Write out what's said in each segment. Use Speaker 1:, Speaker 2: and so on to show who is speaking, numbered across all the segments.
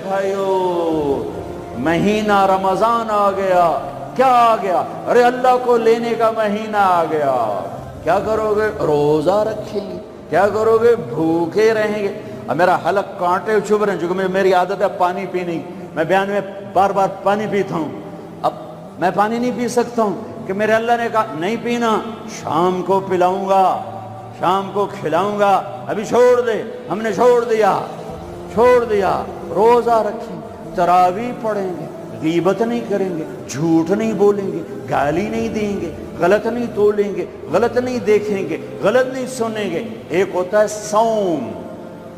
Speaker 1: بھائیو مہینہ رمضان آ گیا. کیا آ گیا؟ ارے اللہ کو لینے کا مہینہ آ گیا. کیا کرو گے؟ روزہ رکھیں گے. کیا کرو گے؟ بھوکے رہیں گے. اب میرا حلق کانٹے چبھ رہے ہیں چونکہ میری عادت ہے پانی پینے کی. میں بیان میں بار بار پانی پیتا ہوں. اب میں پانی نہیں پی سکتا ہوں کہ میرے اللہ نے کہا نہیں پینا، شام کو پلاؤں گا، شام کو کھلاؤں گا. ابھی چھوڑ دے. ہم نے چھوڑ دیا. روزہ رکھیں، تراویح پڑھیں گے، غیبت نہیں کریں گے، جھوٹ نہیں بولیں گے، گالی نہیں دیں گے، غلط نہیں تولیں گے، غلط نہیں دیکھیں گے، غلط نہیں سنیں گے. ایک ہوتا ہے صوم،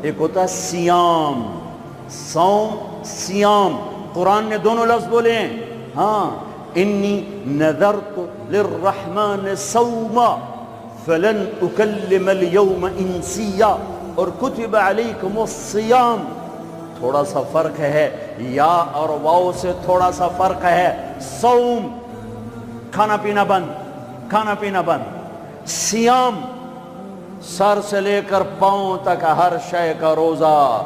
Speaker 1: ایک ہوتا ہے سیام. صوم سیام قرآن نے دونوں لفظ بولے ہیں. ہاں، انی نذرت للرحمن صوما فلن اکلم اليوم انسیا، اور کتب علیکم الصیام. تھوڑا سا فرق ہے، یا اور واو سے تھوڑا سا فرق ہے. صوم کھانا پینا بند. سیام سر سے لے کر پاؤں تک ہر شے کا روزہ.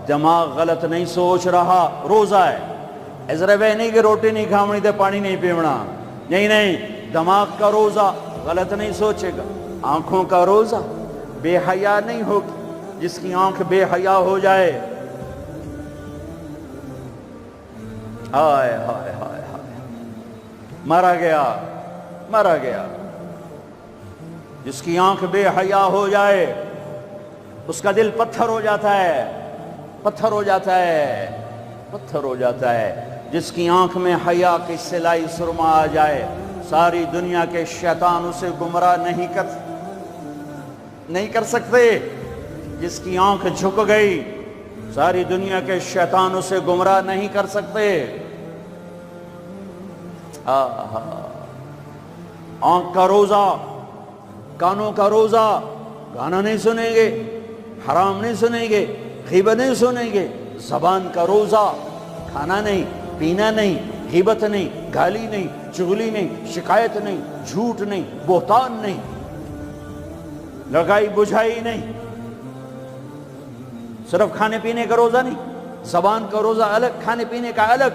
Speaker 1: دماغ غلط نہیں سوچ رہا، روزہ ہے. ازرے بے نہیں کہ روٹی نہیں کھاونی تے پانی نہیں پیونا. نہیں، دماغ کا روزہ غلط نہیں سوچے گا. آنکھوں کا روزہ بے حیا نہیں ہوگی. جس کی آنکھ بے حیا ہو جائے، ہائے ہائے ہائے ہائے، مرا گیا. جس کی آنکھ بے حیا ہو جائے اس کا دل پتھر ہو جاتا ہے. جس کی آنکھ میں حیا کی سلائی سرما آ جائے، ساری دنیا کے شیطان اسے گمراہ نہیں کر سکتے. جس کی آنکھ جھک گئی، ساری دنیا کے شیطان اسے گمراہ نہیں کر سکتے. آنکھ کا روزہ، کانوں کا روزہ، گانا نہیں سنیں گے، حرام نہیں سنیں گے، غیبت نہیں سنیں گے. زبان کا روزہ، کھانا نہیں، پینا نہیں، غیبت نہیں، گالی نہیں، چغلی نہیں، شکایت نہیں، جھوٹ نہیں، بہتان نہیں، لگائی بجھائی نہیں. صرف کھانے پینے کا روزہ نہیں، زبان کا روزہ الگ، کھانے پینے کا الگ.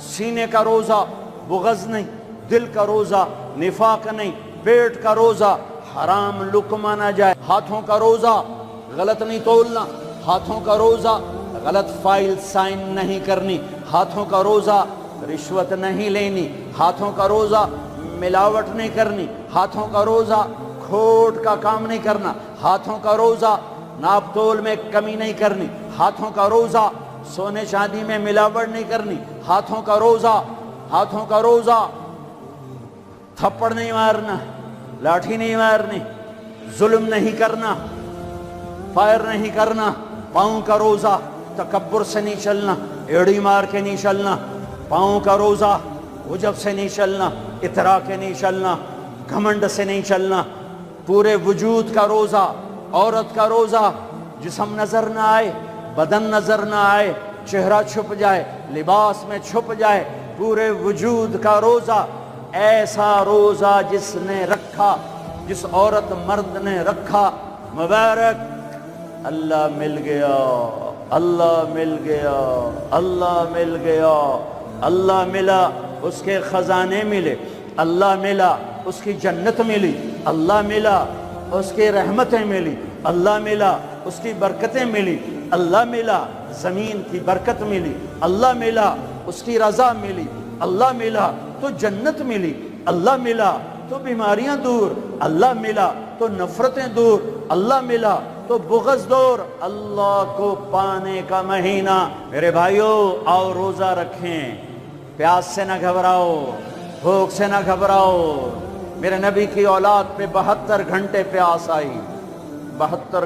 Speaker 1: سینے کا روزہ بغض نہیں، دل کا روزہ نفاق نہیں، پیٹ کا روزہ حرام لقمہ نہ جائے. ہاتھوں کا روزہ غلط نہیں تولنا، ہاتھوں کا روزہ غلط فائل سائن نہیں کرنی، ہاتھوں کا روزہ رشوت نہیں لینی، ہاتھوں کا روزہ ملاوٹ نہیں کرنی، ہاتھوں کا روزہ کھوٹ کا کام نہیں کرنا، ہاتھوں کا روزہ ناپ تول میں کمی نہیں کرنی، ہاتھوں کا روزہ سونے چاندی میں ملاوٹ نہیں کرنی، ہاتھوں کا روزہ تھپڑ نہیں مارنا، لاٹھی نہیں مارنی، ظلم نہیں کرنا، فائر نہیں کرنا. پاؤں کا روزہ تکبر سے نہیں چلنا، ایڑی مار کے نہیں چلنا. پاؤں کا روزہ عجب سے نہیں چلنا، اطراء کے نہیں چلنا، گھمنڈ سے نہیں چلنا. پورے وجود کا روزہ، عورت کا روزہ جسم نظر نہ آئے، بدن نظر نہ آئے، چہرہ چھپ جائے، لباس میں چھپ جائے. پورے وجود کا روزہ، ایسا روزہ جس نے رکھا، جس عورت مرد نے رکھا، مبارک. اللہ مل گیا، اللہ مل گیا، اللہ مل گیا. اللہ ملا، اس کے خزانے ملے. اللہ ملا، اس کی جنت ملی. اللہ ملا، اس کی رحمتیں ملی. اللہ ملا، اس کی برکتیں ملی. اللہ ملا، زمین کی برکت ملی. اللہ ملا، اس کی رضا ملی. اللہ ملا تو جنت ملی. اللہ ملا تو بیماریاں دور. اللہ ملا تو نفرتیں دور. اللہ ملا تو بغض دور. اللہ کو پانے کا مہینہ. میرے بھائیو، آؤ روزہ رکھیں. پیاس سے نہ گھبراؤ، بھوک سے نہ گھبراؤ. میرے نبی کی اولاد پہ 72 گھنٹے پیاس آئی. 72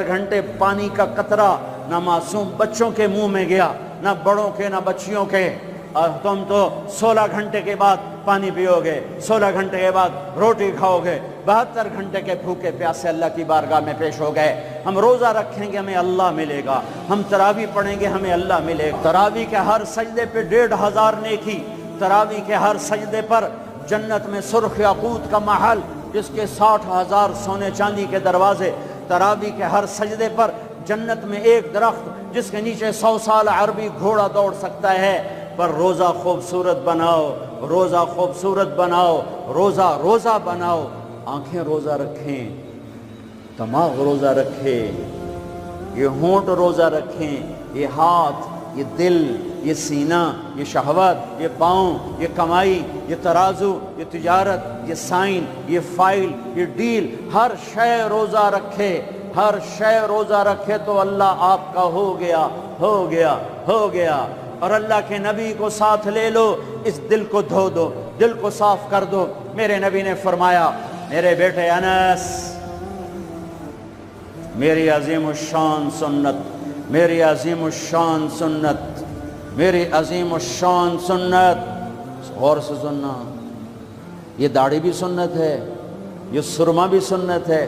Speaker 1: گھنٹے پانی کا قطرہ نہ معصوم بچوں کے منہ میں گیا، نہ بڑوں کے، نہ بچیوں کے. اور تم تو 16 گھنٹے کے بعد پانی پیو گے، 16 گھنٹے کے بعد روٹی کھاؤ گے. 72 گھنٹے کے بھوکے پیاسے اللہ کی بارگاہ میں پیش ہو گئے. ہم روزہ رکھیں گے، ہمیں اللہ ملے گا. ہم تراویح پڑھیں گے، ہمیں اللہ ملے گا. تراویح کے ہر سجدے پہ 1500 نیکی. تراویح کے ہر سجدے پر جنت میں سرخ یاقوت کا محل، جس کے 60,000 سونے چاندی کے دروازے. تراویح کے ہر سجدے پر جنت میں ایک درخت جس کے نیچے 100 سال عربی گھوڑا دوڑ سکتا ہے، پر روزہ خوبصورت بناؤ، روزہ خوبصورت بناؤ، روزہ بناؤ، آنکھیں روزہ رکھیں، دماغ روزہ رکھے، یہ ہونٹ روزہ رکھیں، یہ ہاتھ، یہ دل، یہ سینہ، یہ شہوت، یہ پاؤں، یہ کمائی، یہ ترازو، یہ تجارت، یہ سائن، یہ فائل، یہ ڈیل، ہر شے روزہ رکھے، ہر شے روزہ رکھے تو اللہ آپ کا ہو گیا، ہو گیا، ہو گیا۔ اور اللہ کے نبی کو ساتھ لے لو، اس دل کو دھو دو، دل کو صاف کر دو۔ میرے نبی نے فرمایا، میرے بیٹے انس، میری عظیم الشان سنت، میری عظیم الشان سنت، میری عظیم الشان سنت، غور سے سننا، یہ داڑھی بھی سنت ہے، یہ سرما بھی سنت ہے،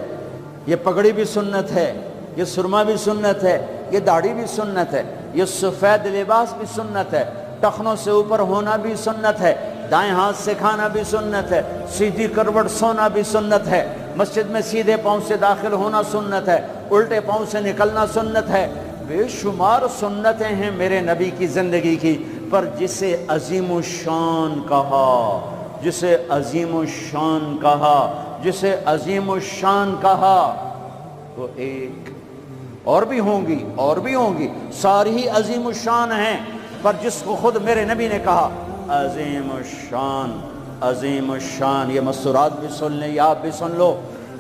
Speaker 1: یہ پگڑی بھی سنت ہے، یہ سرما بھی سنت ہے، یہ داڑھی بھی سنت ہے، یہ سفید لباس بھی سنت ہے، ٹخنوں سے اوپر ہونا بھی سنت ہے، دائیں ہاتھ سے کھانا بھی سنت ہے، سیدھی کروٹ سونا بھی سنت ہے، مسجد میں سیدھے پاؤں سے داخل ہونا سنت ہے، الٹے پاؤں سے نکلنا سنت ہے۔ بے شمار سنتیں ہیں میرے نبی کی زندگی کی، پر جسے عظیم الشان کہا، جسے عظیم الشان کہا، جسے عظیم الشان کہا، تو ایک اور بھی ہوں گی، اور بھی ہوں گی، ساری ہی عظیم الشان ہیں، پر جس کو خود میرے نبی نے کہا عظیم الشان، عظیم الشان، یہ مستورات بھی سن لیں، یہ آپ بھی سن لو۔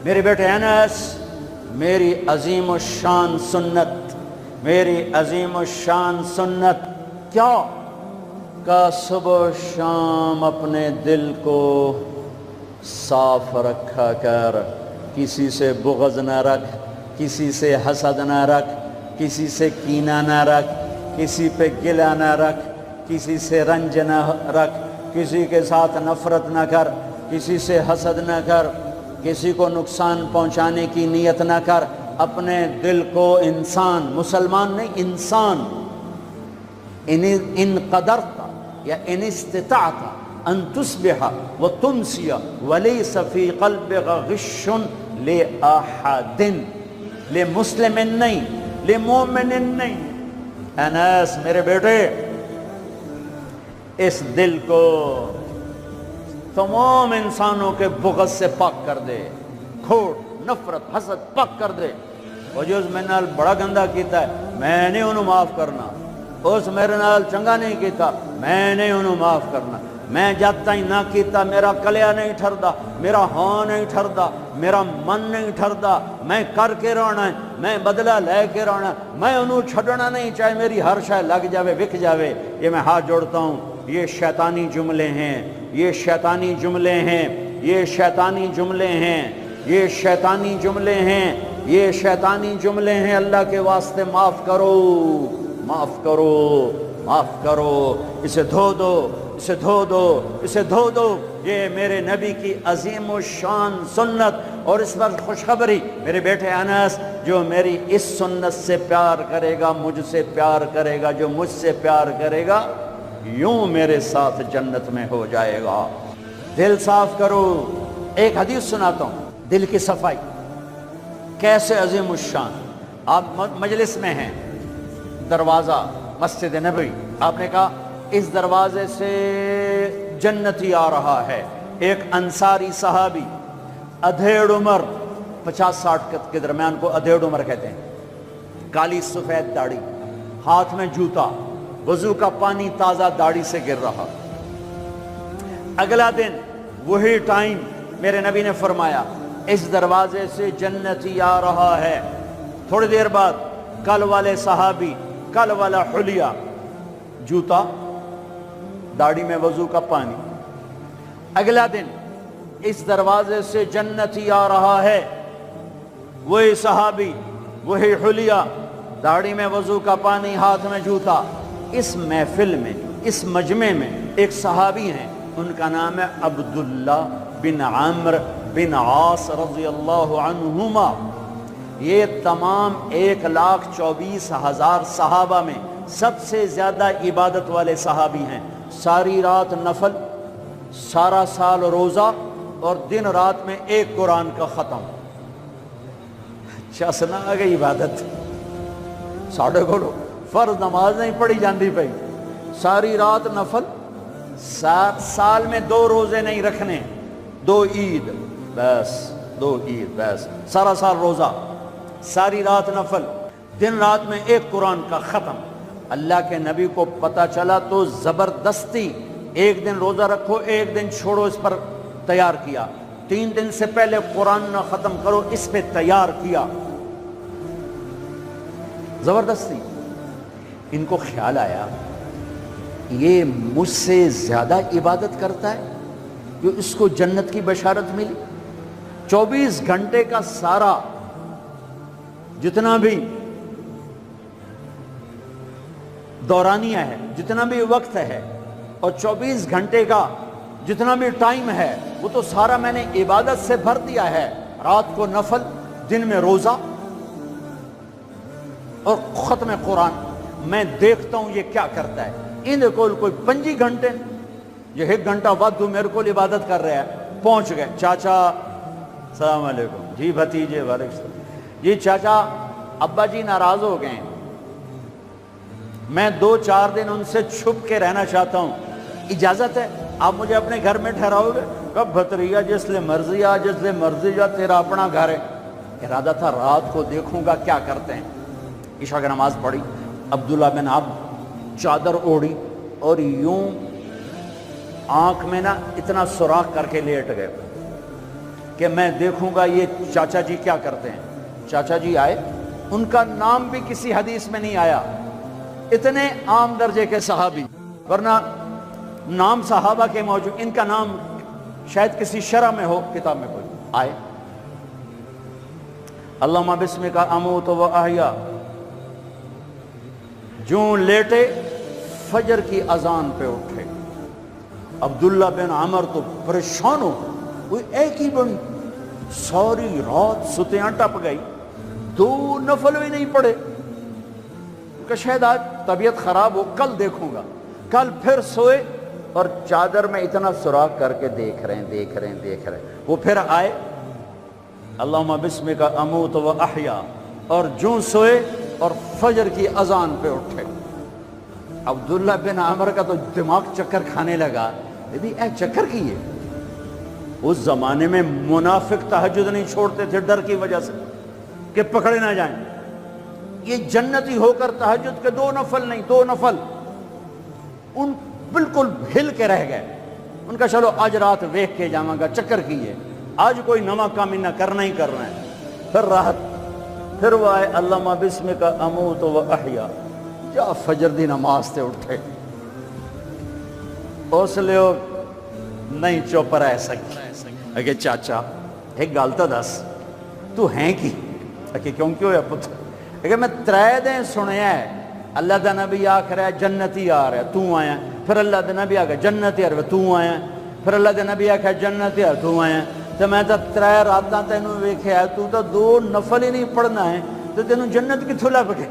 Speaker 1: میرے بیٹے انس، میری عظیم الشان سنت، میری عظیم الشان سنت کیا؟ کہ صبح و شام اپنے دل کو صاف رکھا کر، کسی سے بغض نہ رکھ، کسی سے حسد نہ رکھ، کسی سے کینہ نہ رکھ، کسی پہ گلہ نہ رکھ، کسی سے رنج نہ رکھ، کسی کے ساتھ نفرت نہ کر، کسی سے حسد نہ کر، کسی کو نقصان پہنچانے کی نیت نہ کر، اپنے دل کو انسان، مسلمان نہیں انسان، ان قدرت یا ان استطاعت ان تصبح وتمسی ولیس فی قلبک غش لأحد، لمسلم نہیں، لمومن نہیں۔ انس میرے بیٹے، اس دل کو تمام انسانوں کے بغض سے پاک کر دے، کھوٹ، نفرت، حسد پاک کر دے۔ وہ جو اس میرے نال بڑا گندہ کیتا ہے، میں نہیں انہوں معاف کرنا، اس میرے نال چنگا نہیں کیتا، میں نہیں انہوں معاف کرنا، میں جب تک نہ کیتا میرا کلیا نہیں ٹھردا، میرا ہاں نہیں ٹھردا، میرا من نہیں ٹھردا، میں کر کے رہنا ہے، میں بدلہ لے کے رہنا ہے، میں انہوں چھڑنا نہیں، چاہے میری ہر شے لگ جاوے، وک جاوے۔ یہ میں ہاتھ جوڑتا ہوں، یہ شیطانی جملے ہیں، یہ شیطانی جملے ہیں، یہ شیطانی جملے ہیں، یہ شیطانی جملے ہیں، یہ شیطانی جملے ہیں۔ اللہ کے واسطے معاف کرو، معاف کرو، معاف کرو، اسے دھو دو، اسے دھو دو، اسے دھو دو۔ یہ میرے نبی کی عظیم الشان سنت، اور اس پر خوشخبری، میرے بیٹے انس، جو میری اس سنت سے پیار کرے گا مجھ سے پیار کرے گا، جو مجھ سے پیار کرے گا یوں میرے ساتھ جنت میں ہو جائے گا۔ دل صاف کرو۔ ایک حدیث سناتا ہوں، دل کی صفائی کیسے عظیم الشان۔ آپ مجلس میں ہیں، دروازہ مسجد نبوی، آپ نے کہا اس دروازے سے جنتی آ رہا ہے۔ ایک انصاری صحابی، ادھیڑ عمر، 50-60 کے درمیان کو ادھیڑ عمر کہتے ہیں، کالی سفید داڑھی، ہاتھ میں جوتا، وضو کا پانی تازہ داڑھی سے گر رہا۔ اگلا دن وہی ٹائم میرے نبی نے فرمایا اس دروازے سے جنتی آ رہا ہے۔ تھوڑی دیر بعد کل والے صحابی، کل والا حلیہ، جوتا، داڑھی میں وضو کا پانی۔ اگلا دن اس دروازے سے جنتی آ رہا ہے، وہی صحابی، وہی حلیہ، داڑھی میں وضو کا پانی، ہاتھ میں جوتا۔ اس محفل میں، اس مجمع میں ایک صحابی ہیں، ان کا نام ہے عبداللہ بن عمرو بن عاص رضی اللہ عنہما۔ یہ تمام 1,24,000 صحابہ میں سب سے زیادہ عبادت والے صحابی ہیں۔ ساری رات نفل، سارا سال روزہ، اور دن رات میں ایک قرآن کا ختم۔ اچھا سنا آگے عبادت، ساڑھے کو فرض نماز نہیں پڑھی جاندی پئی، ساری رات نفل، سال میں 2 روزے نہیں رکھنے، 2 عید بس، 2 عید بس، سارا سال روزہ، ساری رات نفل، دن رات میں 1 قرآن کا ختم۔ اللہ کے نبی کو پتہ چلا تو زبردستی 1 دن روزہ رکھو 1 دن چھوڑو اس پر تیار کیا، 3 دن سے پہلے قرآن نہ ختم کرو اس پہ تیار کیا، زبردستی۔ ان کو خیال آیا یہ مجھ سے زیادہ عبادت کرتا ہے جو اس کو جنت کی بشارت ملی۔ 24 گھنٹے کا سارا جتنا بھی دورانیہ ہے، جتنا بھی وقت ہے، اور 24 گھنٹے کا جتنا بھی ٹائم ہے وہ تو سارا میں نے عبادت سے بھر دیا ہے، رات کو نفل، دن میں روزہ اور ختم قرآن۔ میں دیکھتا ہوں یہ کیا کرتا ہے۔ ان کو کوئی 25 گھنٹے، یہ 1 گھنٹہ بعد تو میرے کو عبادت کر رہا ہے۔ پہنچ گئے، چاچا السلام علیکم، جی بھتیجے وعلیکم السلام، جی چاچا ابا جی ناراض ہو گئے ہیں، میں 2-4 دن ان سے چھپ کے رہنا چاہتا ہوں، اجازت ہے؟ آپ مجھے اپنے گھر میں ٹھہراؤ گے؟ کب بھتریا جس لئے مرضی آ، جس لئے مرضی جا، تیرا اپنا گھر ہے۔ ارادہ تھا رات کو دیکھوں گا کیا کرتے ہیں۔ عشاء کی نماز پڑھی، عبداللہ بن عبد چادر اوڑھی اور یوں آنکھ میں نا اتنا سوراخ کر کے لیٹ گئے کہ میں دیکھوں گا یہ چاچا جی کیا کرتے ہیں۔ چاچا جی آئے، ان کا نام بھی کسی حدیث میں نہیں آیا، اتنے عام درجے کے صحابی، ورنہ نام صحابہ کے موجود، ان کا نام شاید کسی شرح میں ہو، کتاب میں کوئی۔ آئے، اللہم بسمک اموت و احیا، جوں لیٹے فجر کی اذان پہ اٹھے۔ عبداللہ بن عمر تو پریشان ہو، کوئی ایک ہی بڑی ساری رات ستیاں ٹپ گئی، 2 نفل بھی نہیں پڑے کہ شاید آج طبیعت خراب ہو، کل دیکھوں گا۔ کل پھر سوئے اور چادر میں اتنا سوراخ کر کے دیکھ رہے ہیں۔ وہ پھر آئے، اللہم بسمک اموت و احیا، اور جوں سوئے اور فجر کی اذان پہ اٹھے۔ عبداللہ بن عمر کا تو دماغ چکر کھانے لگا، اے چکر کی ہے۔ اس زمانے میں منافق تہجد نہیں چھوڑتے تھے ڈر کی وجہ سے کہ پکڑے نہ جائیں۔ یہ جنتی ہو کر تہجد کے 2 نفل نہیں، 2 نفل، ان بالکل ہل کے رہ گئے۔ ان کا چلو آج رات ویکھ کے جاواں گا، چکر کی ہے، آج کوئی نواں کام نہ کرنا ہی کرنا ہے۔ پھر راحت، پھر وہ آئے، اللہم بسمک اموت و احیا، جا فجر دی نماز تے اٹھے۔ اس لیے نہیں چپ رہ سکتے کہ چاچا ایک گل تو دس، تو ہیں کی؟ کہ کیوں ہے پتر؟ کہ میں 3 دن سنیا ہے اللہ دا نبی آکھ رہا ہے جنتی آ رہا ہے، تو آیا، پھر اللہ دا نبی آکھ رہا ہے جنتی آ رہا ہے، تو آیا، پھر اللہ دا نبی آکھ رہا ہے جنتی آ رہا ہے، تو آیا، تو میں تو 3 راتاں تینوں ویکھیا ہے، تو 2 نفل ہی نہیں پڑھنا ہے، تو تینوں جنت کتھوں لب گئے؟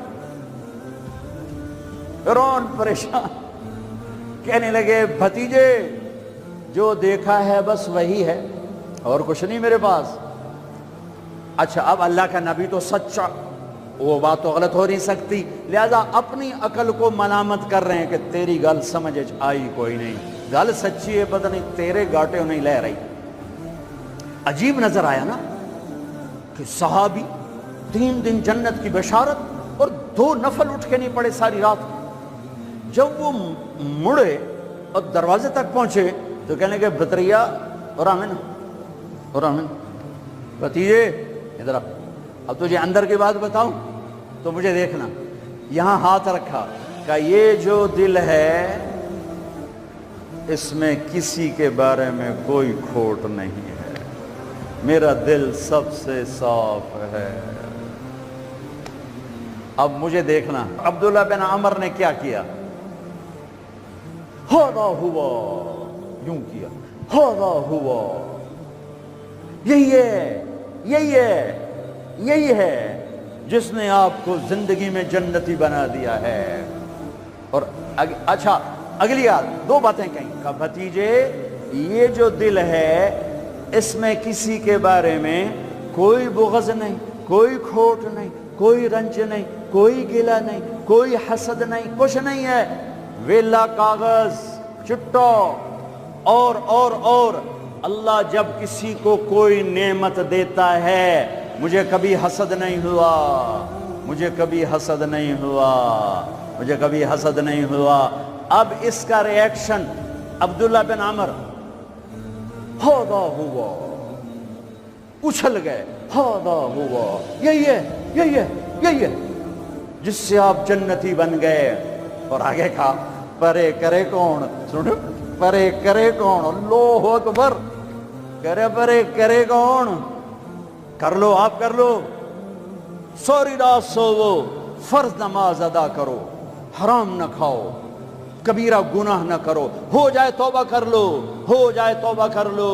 Speaker 1: رون پریشان، کہنے لگے بھتیجے جو دیکھا ہے بس وہی ہے، اور کچھ نہیں میرے پاس۔ اچھا اب اللہ کا نبی تو سچا، وہ بات تو غلط ہو نہیں سکتی، لہذا اپنی عقل کو ملامت کر رہے ہیں کہ تیری گل سمجھ آئی کوئی نہیں، گل سچی ہے، پتہ نہیں تیرے گاٹے نہیں لے رہی۔ عجیب نظر آیا نا کہ صحابی 3 دن جنت کی بشارت اور 2 نفل اٹھ کے نہیں پڑے ساری رات۔ جب وہ مڑے اور دروازے تک پہنچے تو کہنے کہ بطریہ اور آمن بتیجے ادھر اب تجھے اندر کی بات بتاؤں تو مجھے دیکھنا۔ یہاں ہاتھ رکھا کہ یہ جو دل ہے اس میں کسی کے بارے میں کوئی کھوٹ نہیں ہے، میرا دل سب سے صاف ہے۔ اب مجھے دیکھنا عبداللہ بن عمر نے کیا کیا، ہوا ہوا یوں کیا، ہوا ہوا، یہی ہے جس نے آپ کو زندگی میں جنتی بنا دیا ہے۔ اور اچھا اگلی یاد 2 باتیں کہیں کہ بھتیجے یہ جو دل ہے اس میں کسی کے بارے میں کوئی بغض نہیں، کوئی کھوٹ نہیں، کوئی رنج نہیں، کوئی گلہ نہیں، کوئی حسد نہیں، کچھ نہیں ہے، ویلا کاغذ چٹا اور اللہ جب کسی کو کوئی نعمت دیتا ہے، مجھے کبھی حسد نہیں ہوا، مجھے کبھی حسد نہیں ہوا، مجھے کبھی حسد نہیں ہوا۔ اب اس کا ری ایکشن عبداللہ بن عمر، ہاذا ہوا، اچھل گئے، ہاذا ہوا، یہی ہے، یہی ہے، یہی ہے جس سے آپ جنتی بن گئے۔ اور آگے کہا پرے کرے کون، سنو، پرے کرے کون، اللہ اکبر، کرے پرے کرے کون، کر لو آپ، کر لو، سوری رات سوو، فرض نماز ادا کرو، حرام نہ کھاؤ، کبیرہ گناہ نہ کرو، ہو جائے توبہ کر لو، ہو جائے توبہ کر لو۔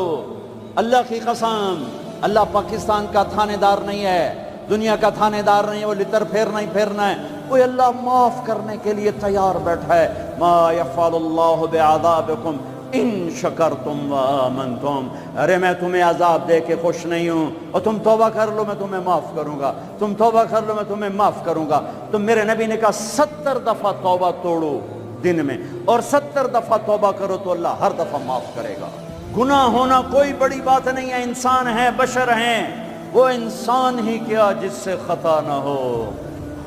Speaker 1: اللہ کی قسم، اللہ پاکستان کا تھانے دار نہیں ہے، دنیا کا تھانے دار نہیں ہے، وہ لتر پھیرنا ہی پھیرنا ہے، وہ اللہ معاف کرنے کے لیے تیار بیٹھا ہے۔ ما یفعل اللہ بعذابکم ان شکرتم وآمنتم، ارے میں تمہیں عذاب دے کے خوش نہیں ہوں، اور تم توبہ کر لو میں تمہیں معاف کروں گا، تم توبہ کر لو میں تمہیں معاف کروں گا۔ تو میرے نبی نے کہا 70 دفعہ توبہ توڑو دن میں، اور 70 دفعہ توبہ کرو تو اللہ ہر دفعہ معاف کرے گا۔ گناہ ہونا کوئی بڑی بات نہیں ہے، انسان ہیں، بشر ہیں، وہ انسان ہی کیا جس سے خطا نہ ہو،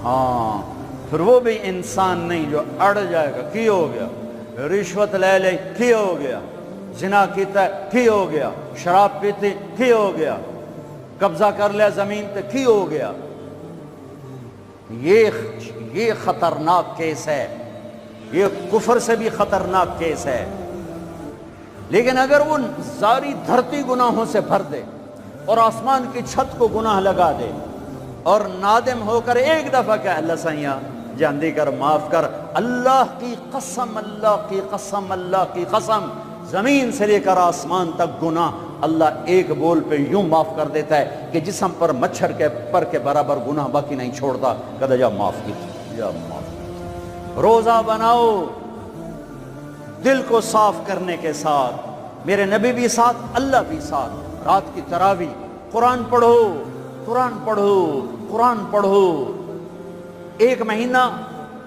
Speaker 1: ہاں پھر وہ بھی انسان نہیں جو اڑ جائے گا، کی ہو گیا، رشوت لے لے کی ہو گیا، زنا کیتا کی ہو گیا، شراب پیتے کی ہو گیا، قبضہ کر لیا زمین پہ کی ہو گیا۔ یہ خطرناک کیس ہے، یہ کفر سے بھی خطرناک کیس ہے۔ لیکن اگر وہ ساری دھرتی گناہوں سے بھر دے اور آسمان کی چھت کو گناہ لگا دے اور نادم ہو کر ایک دفعہ کہ اللہ سیاں جاندی کر، معاف کر، اللہ کی قسم، اللہ کی قسم، اللہ کی قسم، زمین سے لے کر آسمان تک گناہ اللہ ایک بول پہ یوں معاف کر دیتا ہے کہ جسم پر مچھر کے پر کے برابر گناہ باقی نہیں چھوڑتا، کہتا جا معاف کی، جا معاف کی۔ روزہ بناؤ دل کو صاف کرنے کے ساتھ، میرے نبی بھی ساتھ، اللہ بھی ساتھ، رات کی تراویح، قرآن پڑھو، قرآن پڑھو، قرآن پڑھو، ایک مہینہ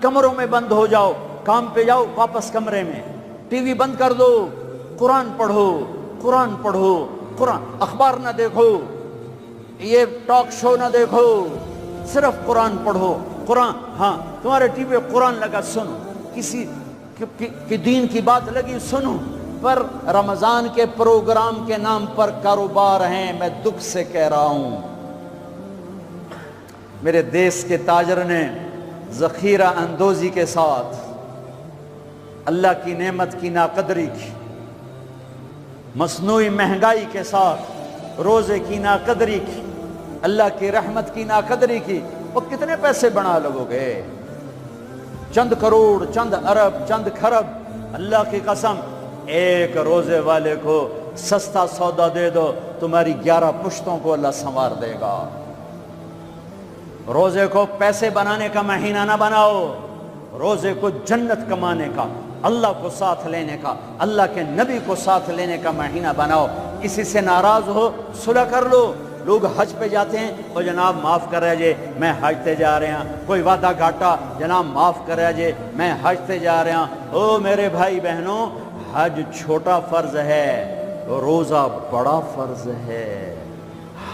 Speaker 1: کمروں میں بند ہو جاؤ، کام پہ جاؤ واپس کمرے میں، ٹی وی بند کر دو، قرآن پڑھو، قرآن پڑھو، قرآن، اخبار نہ دیکھو، یہ ٹاک شو نہ دیکھو، صرف قرآن پڑھو، قرآن، ہاں تمہارے ٹی وی قرآن لگا سنو، کسی کی دین کی بات لگی سنو، پر رمضان کے پروگرام کے نام پر کاروبار ہیں، میں دکھ سے کہہ رہا ہوں۔ میرے دیس کے تاجر نے ذخیرہ اندوزی کے ساتھ اللہ کی نعمت کی ناقدری کی، مصنوعی مہنگائی کے ساتھ روزے کی ناقدری کی، اللہ کی رحمت کی ناقدری کی، وہ کتنے پیسے بنا لگو گے؟ چند کروڑ، چند ارب، چند کھرب۔ اللہ کی قسم ایک روزے والے کو سستا سودا دے دو، تمہاری 11 پشتوں کو اللہ سنوار دے گا۔ روزے کو پیسے بنانے کا مہینہ نہ بناؤ، روزے کو جنت کمانے کا، اللہ کو ساتھ لینے کا، اللہ کے نبی کو ساتھ لینے کا مہینہ بناؤ۔ کسی سے ناراض ہو صلح کر لو۔ لوگ حج پہ جاتے ہیں، او جناب معاف کر رہے جے میں حج تے جا رہے ہیں، کوئی وعدہ گھاٹا، جناب معاف کر رہے جے میں حج تے جا رہے ہیں۔ او میرے بھائی بہنوں، حج چھوٹا فرض ہے، روزہ بڑا فرض ہے۔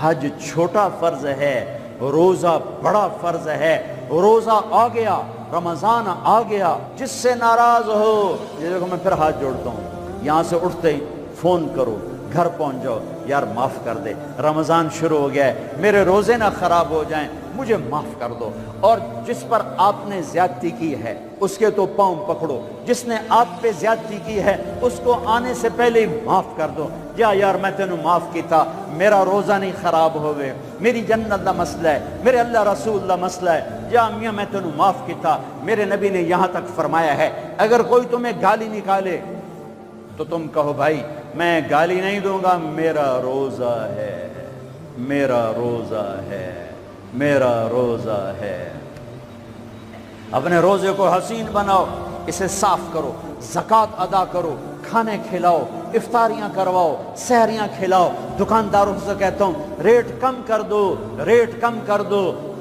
Speaker 1: حج چھوٹا فرض ہے، روزہ بڑا فرض ہے۔ روزہ آ گیا، رمضان آ گیا، جس سے ناراض ہو، یہ دیکھو میں پھر ہاتھ جوڑتا ہوں، یہاں سے اٹھتے ہی فون کرو، گھر پہنچ جاؤ، یار معاف کر دے، رمضان شروع ہو گیا ہے، میرے روزے نہ خراب ہو جائیں، مجھے معاف کر دو۔ اور جس پر آپ نے زیادتی کی ہے اس کے تو پاؤں پکڑو، جس نے آپ پہ زیادتی کی ہے اس کو آنے سے پہلے ہی معاف کر دو۔ جا یار میں تینوں معاف کیتا، میرا روزہ نہیں خراب ہوئے، میری جنت دا مسئلہ ہے، میرے اللہ رسول دا مسئلہ ہے، جا میاں میں تینوں معاف کیتا۔ میرے نبی نے یہاں تک فرمایا ہے اگر کوئی تمہیں گالی نکالے تو تم کہو بھائی میں گالی نہیں دوں گا، میرا روزہ ہے، میرا روزہ ہے، میرا روزہ ہے۔ اپنے روزے کو حسین بناؤ، اسے صاف کرو، زکوٰۃ ادا کرو، کھانے کھلاؤ، افطاریاں کرواؤ، سحریاں کھلاؤ۔ دکانداروں سے کہتا ہوں ریٹ کم کر دو، ریٹ کم کر دو۔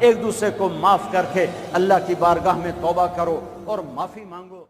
Speaker 1: ایک دوسرے کو معاف کر کے اللہ کی بارگاہ میں توبہ کرو اور معافی مانگو۔